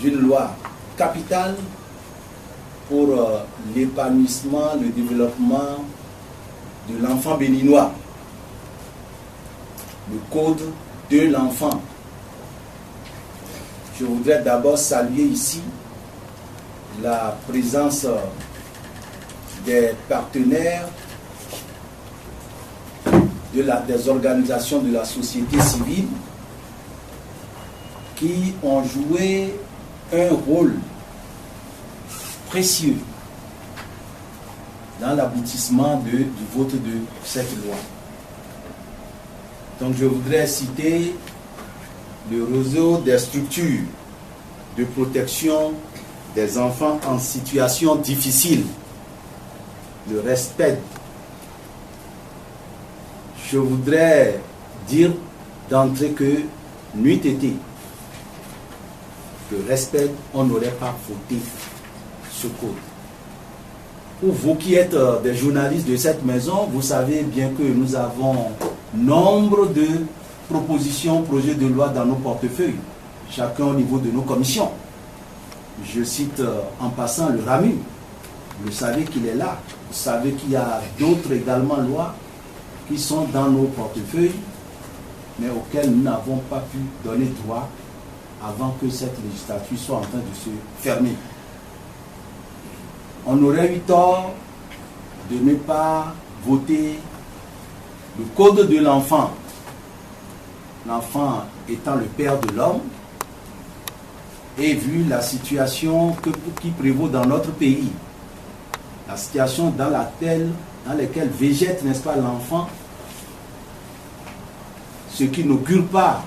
d'une loi capitale pour l'épanouissement, le développement de l'enfant béninois. Le code de l'enfant. Je voudrais d'abord saluer ici la présence des partenaires des organisations de la société civile qui ont joué un rôle précieux dans l'aboutissement du vote de cette loi. Donc je voudrais citer le réseau des structures de protection des enfants en situation difficile, le respect. Je voudrais dire d'entrée que n'eût été le respect, on n'aurait pas voté ce code. Pour vous qui êtes des journalistes de cette maison, vous savez bien que nous avons nombre de propositions, projets de loi dans nos portefeuilles, chacun au niveau de nos commissions. Je cite en passant le RAMU. Vous savez qu'il est là. Vous savez qu'il y a d'autres également lois qui sont dans nos portefeuilles, mais auxquelles nous n'avons pas pu donner droit avant que cette législature soit en train de se fermer. On aurait eu tort de ne pas voter le code de l'enfant. L'enfant étant le père de l'homme, et vu la situation qui prévaut dans notre pays, la situation dans laquelle végète, n'est-ce pas, l'enfant, ce qui n'augure pas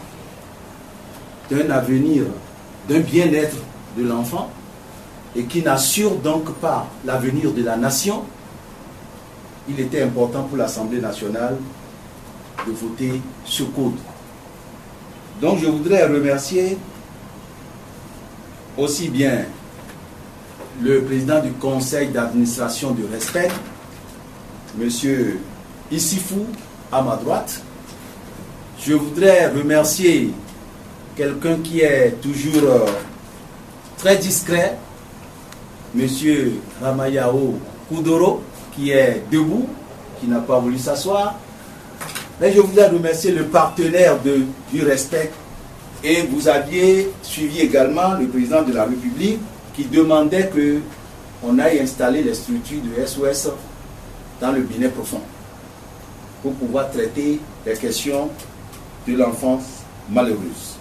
d'un avenir, d'un bien-être de l'enfant, et qui n'assure donc pas l'avenir de la nation, il était important pour l'Assemblée nationale de voter ce code. Donc je voudrais remercier aussi bien le président du conseil d'administration du Respect, M. Issifou, à ma droite. Je voudrais remercier quelqu'un qui est toujours très discret, M. Ramayao Koudoro, qui est debout, qui n'a pas voulu s'asseoir. Mais je voudrais remercier le partenaire du Respect. Et vous aviez suivi également le président de la République qui demandait qu'on aille installer les structures de SOS dans le Bénin profond pour pouvoir traiter les questions de l'enfance malheureuse.